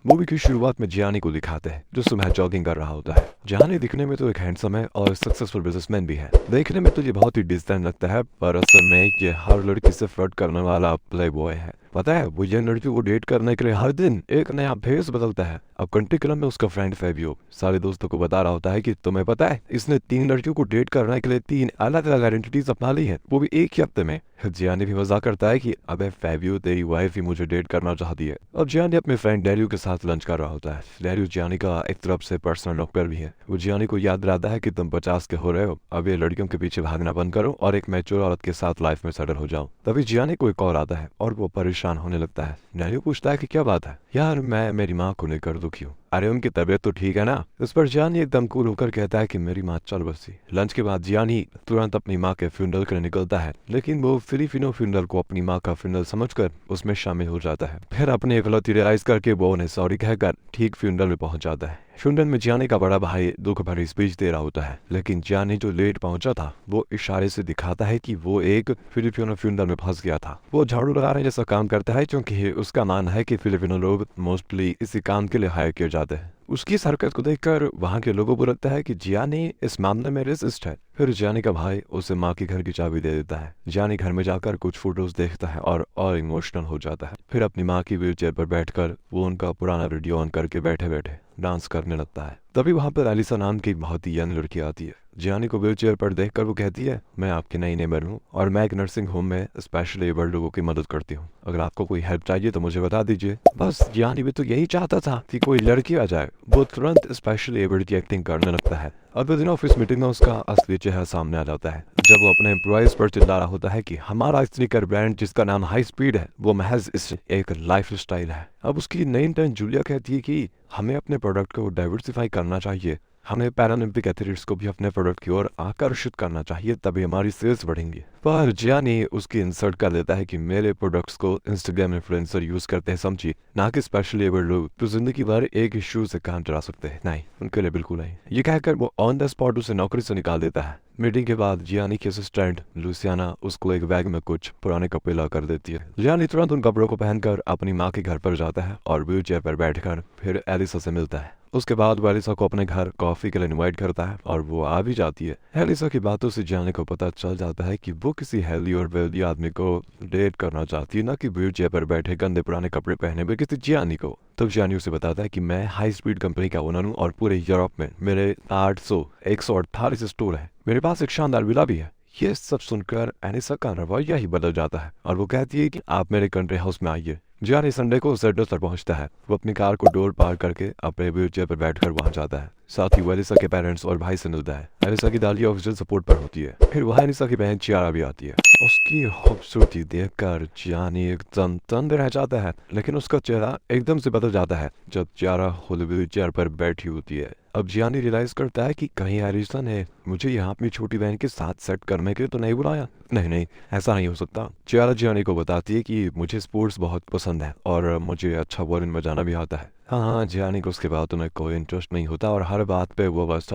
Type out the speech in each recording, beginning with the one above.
Movie की शुरुआत में जियानी को दिखाते हैं जो सुबह जॉगिंग कर रहा होता है। जियानी दिखने में तो एक हैंडसम है और सक्सेसफुल बिजनेसमैन भी है। देखने में तो ये बहुत ही डिसेंट लगता है, पर असल में ये हर लड़की से फ्लर्ट करने वाला प्ले बॉय है। पता है, वो ये लड़की को डेट करने के लिए हर दिन एक नया भेस बदलता है। अब कंट्री क्लब में उसका फ्रेंड फेबियो सारे दोस्तों को बता रहा होता है कि तुम्हें पता है, इसने 3 लड़कियों को डेट करने के लिए 3 अलग अलग आइडेंटिटीज अपना ली है, वो भी एक ही हफ्ते में। जियानी भी मजाक करता है कि अबे फेबियो, तेरी वाइफ ही मुझे डेट करना चाहती है। अब जियानी अपने फ्रेंड डैरियो के साथ लंच कर रहा होता है। डैरियो जियानी का एक तरफ से पर्सनल डॉक्टर भी है। वो जियानी को याद दिलाता है कि तुम 50 के हो रहे हो, अब ये लड़कियों के पीछे भागना बंद करो और एक मैच्योर औरत के साथ लाइफ में सेटल हो जाओ। तभी जियानी को एक कॉल आता है और वो परेशान होने लगता है। डैरियो पूछता है कि क्या बात है। यार, मैं मेरी माँ को लेकर दुखी हूँ। अरे, उनकी तबीयत तो ठीक है ना। इस पर जियानी एकदम कूल होकर कहता है कि मेरी माँ चल बसी। लंच के बाद जियानी तुरंत अपनी माँ के फ्यूनरल के लिए निकलता है, लेकिन वो फिलिपिनो फ्यूनरल को अपनी माँ का फ्यूनरल समझकर उसमें शामिल हो जाता है। फिर अपनी गलती रियलाइज करके वो उन्हें सॉरी कहकर ठीक फ्यूनरल में पहुंच जाता है। फ्यूनरल में जियानी का बड़ा भाई दुख भरी स्पीच दे रहा होता है, लेकिन जियानी जो लेट पहुंचा था वो इशारे से दिखाता है कि वो एक फिलिपिनो फ्यूनरल में फंस गया था। वो झाड़ू लगाने जैसा काम करता है, क्योंकि उसका मानना है कि फिलिपिनो लोग मोस्टली इसी काम के लिए हायर किए जाते हैं। उसकी इस हरकत को देखकर वहां के लोगों को लगता है कि जियानी इस मामले में रेसिस्ट है। फिर जियानी का भाई उसे माँ के घर की चाबी दे देता है। जियानी घर में जाकर कुछ फोटोज देखता है और इमोशनल हो जाता है। फिर अपनी माँ की व्हीलचेयर पर बैठकर वो उनका पुराना वीडियो ऑन करके बैठे बैठे डांस करने लगता है। तभी वहां पर एलिसा नाम की बहुत ही यंग लड़की आती है। जियानी को व्हीलचेयर पर देखकर वो कहती है, मैं आपकी नई नेबर हूँ और मैं एक नर्सिंग होम में स्पेशली एबल्ड लोगों की मदद करती हूँ। अगर आपको कोई हेल्प चाहिए तो मुझे बता दीजिए। बस जियानी भी तो यही चाहता था कि कोई लड़की आ जाए। वो तुरंत स्पेशली एबल्ड की एक्टिंग करने लगता है। अगले दिन ऑफिस मीटिंग में उसका असली चेहरा सामने आ जाता है, जब वो अपने एम्प्लॉयज पर चिल्ला रहा होता है कि हमारा स्नीकर ब्रांड जिसका नाम हाई स्पीड है वो महज एक लाइफ स्टाइल है। अब उसकी नई इंटर्न जूलिया कहती है कि हमें अपने प्रोडक्ट को डाइवर्सिफाई करना चाहिए, हमें पैरालंपिक एथलीट्स को भी अपने प्रोडक्ट की ओर आकर्षित करना चाहिए, तभी हमारी सेल्स बढ़ेंगी। पर जियानी उसकी इंसल्ट कर देता है कि मेरे प्रोडक्ट्स को इंस्टाग्राम इन्फ्लुएंसर यूज करते हैं समझिए, ना कि स्पेशली एबल्ड लोग तो जिंदगी भर एक इशू से काम चला सकते हैं। नहीं, उनके लिए बिल्कुल नहीं। ये कहकर वो ऑन द स्पॉट उसे नौकरी से निकाल देता है। मीटिंग के बाद जियानी की असिस्टेंट लुसियाना उसको एक बैग में कुछ पुराने कपड़े ला कर देती है। जियानी तुरंत उन कपड़ों को पहनकर अपनी माँ के घर पर जाता है और व्हील चेयर पर बैठकर फिर एलिसा से मिलता है। उसके बाद वो एलिसा को अपने घर कॉफी के लिए इनवाइट करता है और वो आ भी जाती है। एलिसा की बातों से जियानी को पता चल जाता है कि वो किसी हेल्दी और वेल्दी आदमी को डेट करना चाहती है, ना कि व्हील चेयर पर बैठे गंदे पुराने कपड़े पहने हुए किसी जियानी को। तब जियानी उसे बताता है कि मैं हाई स्पीड कंपनी का ओनर हूँ और पूरे यूरोप में मेरे 148 स्टोर है। मेरे पास एक शानदार विला भी है। ये सब सुनकर एलिसा का रवैया ही बदल जाता है और वो कहती है कि आप मेरे कंट्री हाउस में आइए। जियानी संडे को सेटल पर पहुंचता है। वो अपनी कार को डोर पार करके अपने व्हीलचेयर पर बैठकर वहां जाता है। साथ ही वो एलिसा के पेरेंट्स और भाई से मिलता है। एलिसा की दादी ऑफिशियल सपोर्ट पर होती है। फिर वहां एलिसा की बहन चियारा भी आती है। उसकी खूबसूरती देखकर जियानी एकदम तंग रह जाता है, लेकिन उसका चेहरा एकदम से बदल जाता है जब चियारा खुद व्हीलचेयर पर बैठी होती है। अब जियानी रियलाइज करता है कि कहीं एलिसा ने मुझे यहाँ अपनी छोटी बहन के साथ सेट करने के लिए तो नहीं बुलाया। नहीं नहीं, ऐसा नहीं हो सकता। चियारा जियानी को बताती है कि मुझे स्पोर्ट्स बहुत पसंद है और मुझे अच्छा वॉल्यूम बजाना भी आता है। हाँ, जियानी को उसके बाद उन्हें कोई इंटरेस्ट नहीं होता और हर बात पे वो बस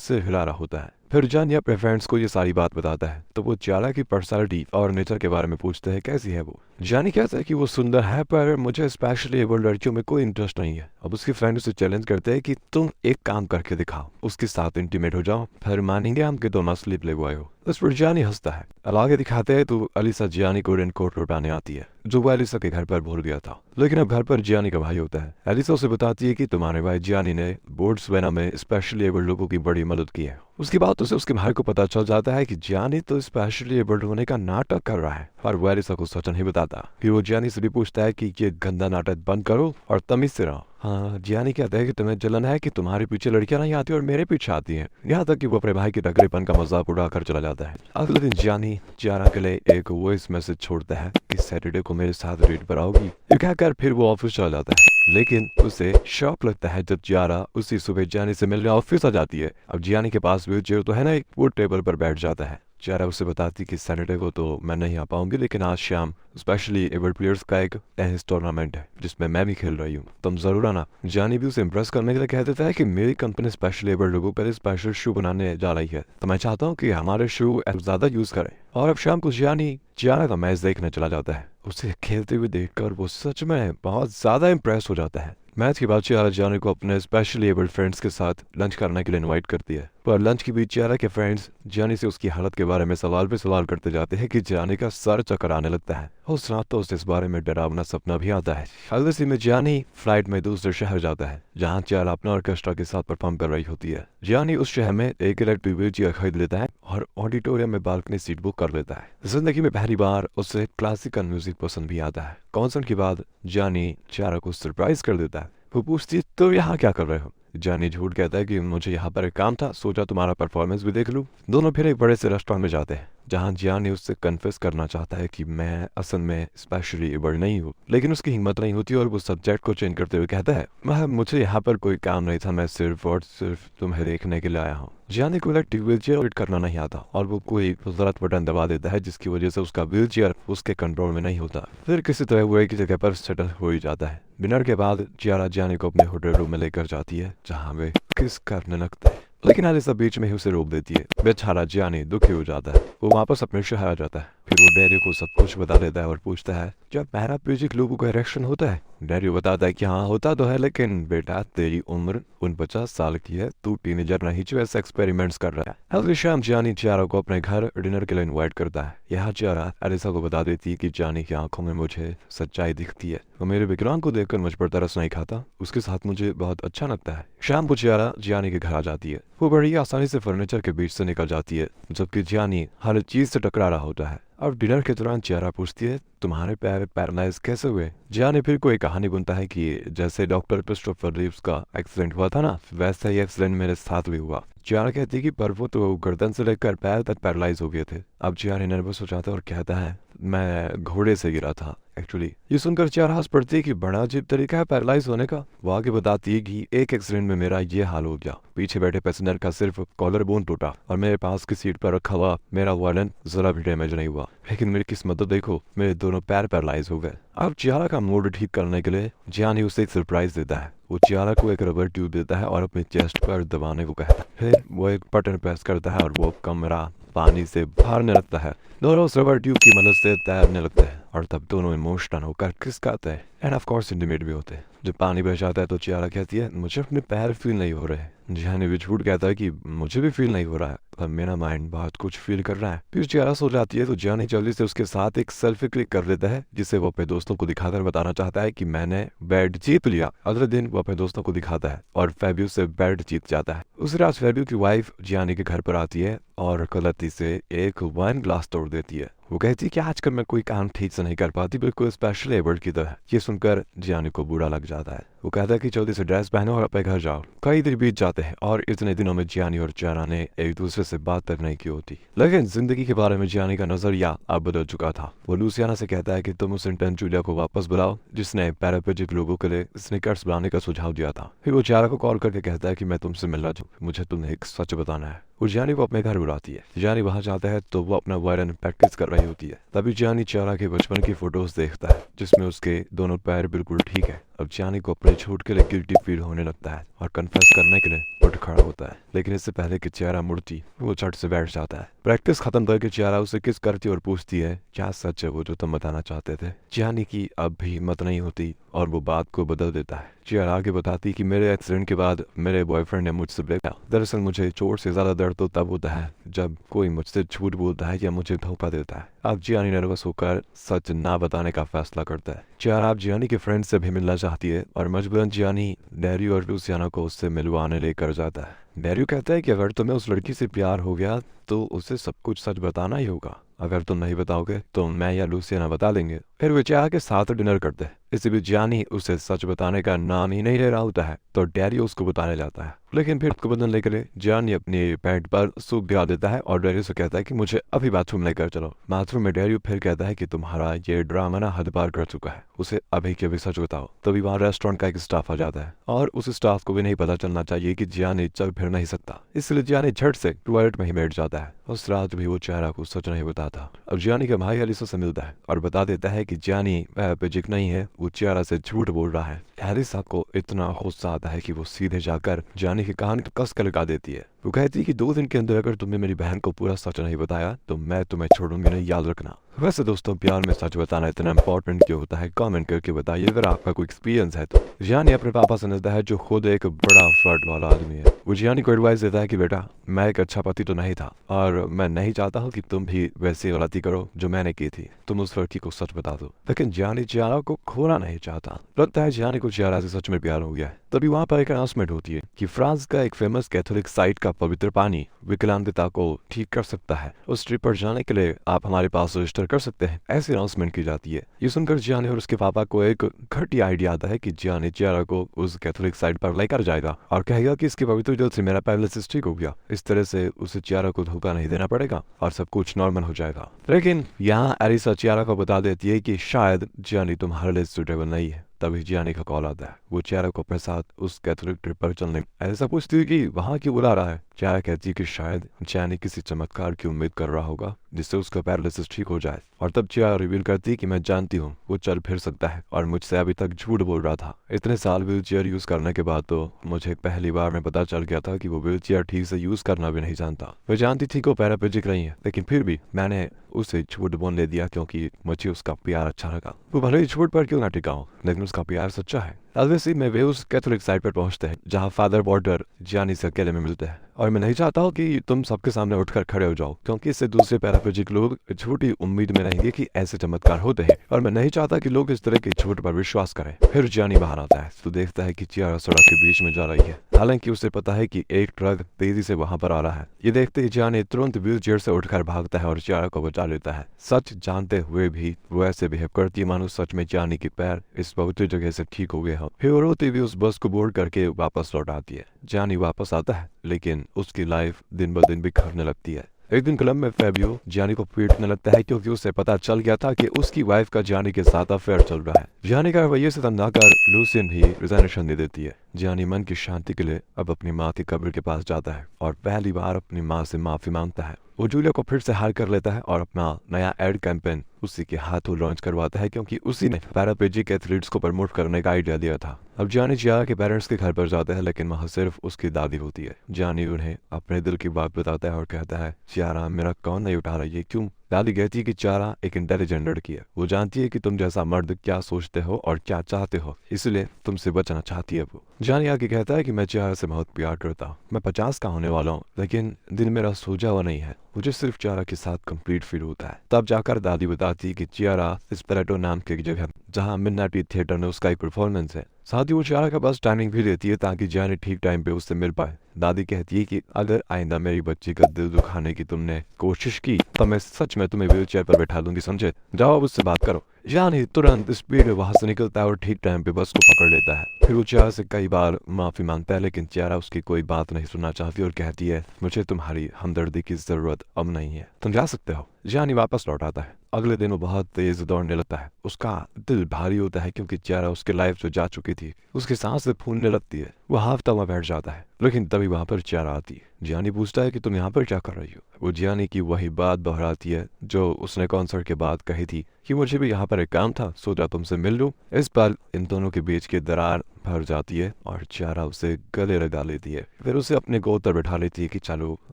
सिर हिला रहा होता है। फिर जियानी अपने फ्रेंड्स को ये सारी बात बताता है तो वो चियारा की पर्सनालिटी और नेचर के बारे में पूछते हैं, कैसी है वो। जियानी कहता है कि वो सुंदर है, पर मुझे स्पेशली एबल्ड लड़कियों में कोई इंटरेस्ट नहीं है। अब उसकी फ्रेंड उसे चैलेंज करते हैं कि तुम एक काम करके दिखाओ, उसके साथ इंटीमेट हो जाओ, फिर मानेंगे हम कि तुम असली प्ले बॉय हो। उस पर जियानी हंसता है। आगे दिखाते हैं तो एलिसा जियानी को रेनकोट लौटाने आती है जो वो एलिसा के घर पर भूल गया था, लेकिन अब घर पर जियानी का भाई होता है। एलिसा उसे बताती है कि तुम्हारे भाई जियानी ने बोट्सवाना में स्पेशली एबल्ड लोगों की बड़ी मदद की है। उसकी बात उसे उसके भाई को पता चल जाता है कि जियानी तो स्पेशली एबल्ड होने का नाटक कर रहा है, और वो एलिसा को सच नहीं बताता। फिर वो जियानी से भी पूछता है कि ये गंदा नाटक बंद करो और तमीज से रहो। हाँ, जियानी कहता है कि तुम्हें जलन है कि तुम्हारे पीछे लड़कियां नहीं आती और मेरे पीछे आती हैं। यहाँ तक कि वो अपने भाई के टकरेपन का मजाक उड़ाकर चला जाता है। अगले दिन जियानी चियारा के लिए एक वॉइस मैसेज छोड़ता है कि सैटरडे को मेरे साथ डेट पर आओगी। ये कहकर फिर वो ऑफिस चला जाता है, लेकिन उसे शॉक लगता है जब चियारा उसी सुबह जियानी से मिलने ऑफिस आ जाती है। अब जियानी के पास व्हीलचेयर तो है ना, वो टेबल पर बैठ जाता है। चियारा उसे बताती कि सैटरडे को तो मैं नहीं आ पाऊंगी, लेकिन आज शाम स्पेशली एबल्ड प्लेयर्स का एक टेनिस टूर्नामेंट है जिसमें मैं भी खेल रही हूँ, तुम जरूर आना। जियानी भी उसे इम्प्रेस करने के लिए कह देता है कि मेरी कंपनी स्पेशली एबल्ड लोगों पर स्पेशल शू बनाने जा रही है, तो मैं चाहता हूँ कि हमारे शू ज्यादा यूज करें। और अब शाम को जियानी चियारा का मैच देखने चला जाता है। उसे खेलते हुए देखकर वो सच में बहुत ज्यादा इम्प्रेस हो जाता है। मैच के बाद चियारा जानी को अपने स्पेशली एबल्ड फ्रेंड्स के साथ लंच करने के लिए इनवाइट करती है, पर लंच के बीच चियारा के फ्रेंड्स जानी से उसकी हालत के बारे में सवाल पे सवाल करते जाते हैं कि जानी का सर चक्कर आने लगता है। उस रात तो उसे इस बारे में डरावना सपना भी आता है। अगले दिन में जानी फ्लाइट में दूसरे शहर जाता है जहाँ चियारा अपना ऑर्केस्ट्रा के साथ परफॉर्म कर रही होती है। जानी उस शहर में एक इलेक्ट्रिक व्हीलचेयर खरीद लेता है और ऑडिटोरियम में बालकनी सीट बुक कर लेता है। जिंदगी में पहली बार उसे क्लासिकल म्यूजिक पसंद भी आता है। कॉन्सर्ट के बाद जानी चियारा को सरप्राइज कर देता है। वो पूछती है तो यहाँ क्या कर रहे हो? जानी झूठ कहता है कि मुझे यहाँ पर एक काम था, सोचा तुम्हारा परफॉर्मेंस भी देख लूं। दोनों फिर एक बड़े से रेस्टोरेंट में जाते हैं जहाँ जानी उससे कन्फेस करना चाहता है कि मैं असल में स्पेशली एबल्ड नहीं हूँ, लेकिन उसकी हिम्मत नहीं होती और वो सब्जेक्ट को चेंज करते हुए कहता है मुझे यहाँ पर कोई काम नहीं था, मैं सिर्फ और सिर्फ तुम्हें देखने के लिए आया हूँ। जानी को इलेक्ट्रिक व्हीलचेयर ऑपरेट करना नहीं आता और वो कोई गलत बटन दबा देता है जिसकी वजह से उसका व्हीलचेयर उसके कंट्रोल में नहीं होता। फिर किसी तरह वो एक जगह पर सेटल हो ही जाता है। डिनर के बाद चियारा जानी को अपने होटल रूम में लेकर जाती है जहाँ वे किस करने लगते हैं, लेकिन आलिसा बीच में ही उसे रोक देती है। बेचारा जानी दुखी हो जाता है। वो वापस अपने शहर आ जाता है। फिर वो डैरियो को सब कुछ बता देता है और पूछता है जब पैराप्लेजिक लोगों का इरेक्शन होता है? डैरियो बताता है कि हाँ होता तो है, लेकिन बेटा तेरी उम्र 49 साल की है, तू टीनेजर नहीं जो ऐसे एक्सपेरिमेंट्स कर रहा है। अगली शाम जानी चियारा को अपने घर डिनर के लिए इन्वाइट करता है। यहाँ चियारा आलिसा को बता देती है कि जानी की आंखों में मुझे सच्चाई दिखती है, वो मेरे विक्रांत को देखकर मुझ पर तरस नहीं खाता, उसके साथ मुझे बहुत अच्छा लगता है। शाम को चियारा जानी के घर आ जाती है। वो बड़ी आसानी से फर्नीचर के बीच से निकल जाती है जबकि जानी हर चीज से टकरा रहा होता है। अब डिनर के दौरान चियारा पूछती है तुम्हारे पैर पैरालाइज कैसे हुए? जानी फिर कोई कहानी बुनता है कि जैसे डॉक्टर क्रिस्टोफर रीव्स का एक्सीडेंट हुआ था ना, वैसा ही एक्सीडेंट मेरे साथ भी हुआ। चियारा कहती है कि पर वो तो गर्दन से लेकर पैर तक पैरालाइज हो गए थे। अब चियारा नर्वस हो जाता है और कहता है मैं घोड़े से गिरा था एक्चुअली। ये सुनकर चियारा हंस पड़ती है कि बड़ा अजीब तरीका है पैरालाइज होने का। वो आगे बताती है कि एक एक्सीडेंट में मेरा ये हाल हो गया, पीछे बैठे पैसेंजर का सिर्फ कॉलर बोन टूटा और मेरे पास की सीट पर रखा हुआ मेरा वायलेंट जरा भी डैमेज नहीं हुआ, लेकिन मेरी किस्मत तो देखो, मेरे दोनों पैर पैरालाइज हो गए। अब चियारा का मूड ठीक करने के लिए जानी उसे एक सरप्राइज देता है। वो चियारा को एक रबर ट्यूब देता है और अपने चेस्ट पर दबाने को कहता है। फिर वो एक बटन प्रेस करता है और वो कमरा पानी से भरने लगता है। दोनों उस रबर ट्यूब की मदद से तैरने लगते हैं और तब दोनों इमोशनल होकर किस करते हैं एंड ऑफ कोर्स इंटीमेट भी होते हैं। जब पानी बह जाता है तो चियारा कहती है मुझे अपने पैर फील नहीं हो रहे। जानी भी झूठ कहता है कि मुझे भी फील नहीं हो रहा है, पर मेरा माइंड बहुत कुछ फील कर रहा है। फिर चियारा सो जाती है तो जानी जल्दी से उसके साथ एक सेल्फी क्लिक कर लेता है जिसे वो अपने दोस्तों को दिखाकर बताना चाहता है कि मैंने बेड जीत लिया। अगले दिन वो अपने दोस्तों को दिखाता है और फेब्यू से बेड जीत जाता है। उस रात फेब्यू की वाइफ जानी के घर पर आती है और गलती से एक वाइन ग्लास तोड़ देती है। वो कहती है कि आजकल मैं कोई काम ठीक से नहीं कर पाती, बिल्कुल स्पेशल एबल्ड की तरह। ये सुनकर जानी को बुरा लग जाता है। वो कहता है कि जल्दी से ड्रेस पहनो और अपने घर जाओ। कई दिन बीत जाते हैं और इतने दिनों में जानी और चियारा ने एक दूसरे से बात तक नहीं की होती, लेकिन जिंदगी के बारे में जानी का नजरिया अब बदल चुका था। वो लूसियाना से कहता है कि तुम उस इंटर्न जूलिया को वापस बुलाओ जिसने पैराप्लेजिक लोगों के लिए स्निकर्स बनाने का सुझाव दिया था। फिर वो चियारा को कॉल करके कहता है कि मैं तुमसे मिलना चाहूँ, मुझे तुम्हें एक सच बताना है। वो जानी को अपने घर बुलाती है। जानी वहां जाता है तो वो अपना वायरन प्रैक्टिस कर रही होती है। तभी जानी चियारा के बचपन की फोटोज देखता है जिसमें उसके दोनों पैर बिल्कुल ठीक है। अब जानी को अपने छूट के लिए गिल्टी फील होने लगता है और कन्फेस करने के लिए उठ खड़ा होता है, लेकिन इससे पहले कि चियारा मुड़ती वो झट से बैठ जाता है। प्रैक्टिस खत्म करके चियारा उसे किस करती और पूछती है क्या सच है वो जो तुम बताना चाहते थे? जानी की अब भी हिम्मत नहीं होती और वो बात को बदल देता है। चियारा आगे बताती कि मेरे एक्सीडेंट के बाद मेरे बॉयफ्रेंड ने मुझसे ब्रेक किया। दरअसल मुझे चोट से ज्यादा दर्द तो तब होता है जब कोई मुझसे झूठ बोलता है या मुझे धोखा देता है। अब जानी नर्वस होकर सच ना बताने का फैसला करता है। चियारा अब जानी के फ्रेंड से भी मिलना चाहती है और मजबूरन जानी डैरियो और लूसियाना को उससे मिलवाने लेकर जाता है। डैरियो कहता है कि अगर तुम्हें उस लड़की से प्यार हो गया तो उसे सब कुछ सच बताना ही होगा, अगर तुम नहीं बताओगे तो मैं या लूसियाना बता देंगे। फिर वे चियारा के साथ डिनर करते हैं। इसी बीच जानी उसे सच बताने का नाम ही नहीं ले रहा होता है तो डैरियो उसको बताने जाता है, लेकिन फिर उसको बदलने के लिए जानी अपनी पैंट पर सूप गिरा देता है और डैरियो से कहता है कि मुझे अभी बाथरूम लेकर चलो। बाथरूम में डैरियो फिर कहता है कि तुम्हारा ये ड्रामा ना हद पार कर चुका है, उसे अभी के अभी सच बताओ। तभी वहाँ रेस्टोरेंट का एक स्टाफ आ जाता है और उस स्टाफ को भी नहीं पता चलना चाहिए कि जानी चल फिर नहीं सकता, इसलिए जानी झट से टॉयलेट में ही बैठ जाता है। उस रात भी वो चियारा को सच नहीं बताता। अब जानी का भाई अलीसा से मिलता है और बता देता है कि जानी पैराप्लेजिक नहीं है, वो चियारा से झूठ बोल रहा है। एलिसा को इतना गुस्सा आता है कि वो सीधे जाकर जानी की कहानी तो कस कर लगा देती है। वो कहती है कि 2 दिन के अंदर अगर तुमने मेरी बहन को पूरा सच नहीं बताया तो मैं तुम्हें छोड़ूंगी नहीं, याद रखना। वैसे दोस्तों, प्यार में सच बताना इतना इंपॉर्टेंट क्यों होता है, कमेंट करके बताइए अगर आपका कोई एक्सपीरियंस है तो। जियानी अपने पापा समझता है जो खुद एक बड़ा फ्रॉड वाला आदमी है। वो जियानी को एडवाइस देता है कि बेटा, मैं एक अच्छा पति तो नहीं था और मैं नहीं चाहता हूँ कि तुम भी वैसी गलती करो जो मैंने की थी, तुम उस लड़की को सच बता दो। लेकिन जियानी चियारा को खोना नहीं चाहता। लगता है जियानी को चियारा से सच में प्यार हो गया है। तभी वहाँ पर एक अनाउंसमेंट होती है कि फ्रांस का एक फेमस कैथोलिक साइट का पवित्र पानी विकलांगता को ठीक कर सकता है। उस ट्रिप पर जाने के लिए आप हमारे पास रजिस्टर कर सकते हैं, ऐसी अनाउंसमेंट की जाती है। ये सुनकर जियानी और उसके पापा को एक घटिया आइडिया आता है कि जियानी चियारा को उस कैथोलिक साइट पर लेकर जाएगा और कहेगा कि इसके पवित्र जल से मेरा पैरालिसिस ठीक हो गया। इस तरह से उसे चियारा को धोखा नहीं देना पड़ेगा और सब कुछ नॉर्मल हो जाएगा। लेकिन यहाँ एलिसा चियारा को बता देती है कि शायद जियानी तुम्हारे लिए सुटेबल नहीं है। तभी जियानी का कॉल आता है। वो चियारा को अपने साथ उस कैथोलिक ट्रिप पर चलने ऐसा पूछती है कि वहाँ क्यों बुला रहा है। चियारा कहती है कि शायद जियानी किसी चमत्कार की उम्मीद कर रहा होगा जिससे उसका पैरालिसिस ठीक हो जाए। और तब चियारा रिवील करती है कि मैं जानती हूँ वो चल फिर सकता है और मुझसे अभी तक झूठ बोल रहा था। इतने साल व्हील चेयर यूज करने के बाद तो मुझे पहली बार में पता चल गया था कि वो व्हील चेयर ठीक से यूज करना भी नहीं जानता। वो जानती थी कि वो पैराप्लेजिक नहीं है, लेकिन फिर भी मैंने उसे झूठ बोलने दिया क्योंकि मुझे उसका प्यार अच्छा लगा। वो भले ही झूठ पर क्यों ना टिका हो, लेकिन उसका प्यार सच्चा है। ऑब्वियसली में वे उस कैथोलिक साइट पर पहुंचते हैं जहां फादर वॉर्डर जियानी से अकेले में मिलते हैं। और मैं नहीं चाहता हूँ कि तुम सबके सामने उठकर खड़े हो जाओ, क्योंकि इससे दूसरे पैराप्लेजिक लोग झूठी उम्मीद में रहेंगे कि ऐसे चमत्कार होते हैं और मैं नहीं चाहता कि लोग इस तरह के झूठ पर विश्वास करें। फिर जियानी बाहर आता है तो देखता है कि चियारा सड़क के बीच में जा रही है, हालांकि उसे पता है कि एक ट्रक तेजी से वहां पर आ रहा है। ये देखते ही जियानी तुरंत व्हील चेयर से उठकर भागता है और चियारा को बचा लेता है। सच जानते हुए भी वो ऐसे बिहेव करती है मानो सच में जियानी के पैर इस पवित्र जगह से ठीक हो गए हो। फिर वो रोती हुई उस बस को बोर्ड करके वापस लौट आती है। जियानी वापस आता है, लेकिन उसकी लाइफ दिन ब दिन बिखरने लगती है। एक दिन क्लब में फेबियो जियानी को पीटने लगता है क्योंकि उसे पता चल गया था कि उसकी वाइफ का जियानी के साथ अफेयर चल रहा है। जियानी का रवैये से तंग आकर लूसियन भी रिजाइनेशन दे देती है। जियानी मन की शांति के लिए अब अपनी माँ की कब्र के पास जाता है और पहली बार अपनी माँ से माफी मांगता है। वो जूलिया को फिर से हायर कर लेता है और अपना नया एड कैंपेन उसी के हाथों लॉन्च करवाता है, क्योंकि उसी ने पैराप्लेजिक एथलीट्स को प्रमोट करने का आइडिया दिया था। अब जियानी चियारा के पेरेंट्स के घर पर जाता है, लेकिन वहाँ सिर्फ उसकी दादी होती है। जियानी उन्हें अपने दिल की बात बताता है और कहता है, चियारा मेरा कौन नहीं उठा रही है, क्यों? दादी कहती है कि चियारा एक इंटेलिजेंट लड़की है, वो जानती है कि तुम जैसा मर्द क्या सोचते हो और क्या चाहते हो, इसलिए तुमसे बचना चाहती है वो। जियानी आगे कहता है कि मैं चियारा से बहुत प्यार करता हूँ, मैं 50 का होने वाला हूँ, लेकिन दिल मेरा सोचा हुआ नहीं है, मुझे सिर्फ चियारा के साथ कंप्लीट फील होता है। तब जाकर दादी बताती है कि चियारा स्पेरेटो नाम की एक जगह जहाँ मिडनाइट थिएटर में उसका एक परफॉर्मेंस है। साथ ही वो चियारा का बस टाइमिंग भी देती है ताकि जियानी ठीक टाइम पे उससे मिल पाए। दादी कहती है कि अगर आइंदा मेरी बच्ची का दिल दुखाने की तुमने कोशिश की तो मैं सच में तुम्हें व्हील चेयर पर बैठा दूंगी, समझे? जाओ उससे बात करो। जियानी तुरंत स्पीड में वहां से निकलता है और ठीक टाइम पे बस को पकड़ लेता है। फिर वो चियारा से कई बार माफी मांगता है, लेकिन चियारा उसकी कोई बात नहीं सुनना चाहती और कहती है, मुझे तुम्हारी हमदर्दी की जरूरत अब नहीं है, तुम जा सकते हो। जियानी वापस लौट आता है। अगले दिन वो बहुत तेज दौड़ने लगता है। उसका दिल भारी होता है क्योंकि चियारा उसके लाइफ से जा चुकी थी। उसकी सांसें फूलने लगती है। वो हाफ में बैठ जाता है, लेकिन तभी वहां पर चियारा आती है। जियानी पूछता है कि तुम यहाँ पर क्या कर रही हो? वो जियानी की वही बात दोहराती है जो उसने कॉन्सर्ट के बाद कही थी कि मुझे भी यहाँ पर एक काम था, सोचा तुमसे मिल लूं। इस पर इन दोनों के बीच की दरार भर जाती है और चियारा उसे गले लगा लेती है। फिर उसे अपने गोद पर बैठा लेती है कि चलो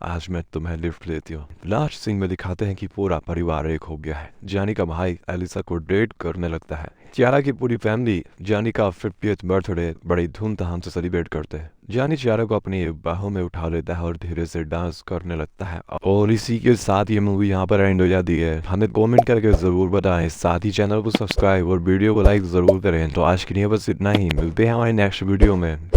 आज मैं तुम्हें लिफ्ट देती हूँ। लास्ट सीन में दिखाते हैं कि पूरा परिवार एक हो गया है। जियानी का भाई एलिसा को डेट करने लगता है। चियारा की पूरी फैमिली जियानी का 50th बर्थडे बड़ी धूमधाम से सेलिब्रेट करते हैं। जियानी चियारा को अपनी बाहों में उठा लेता है और धीरे से डांस करने लगता है। और इसी के साथ ये मूवी यहाँ पर एंड हो जाती है। हमें कमेंट करके जरूर बताएं, साथ ही चैनल को सब्सक्राइब और वीडियो को लाइक जरूर करें। तो आज के लिए बस इतना ही, मिलते हैं हमारे नेक्स्ट वीडियो में।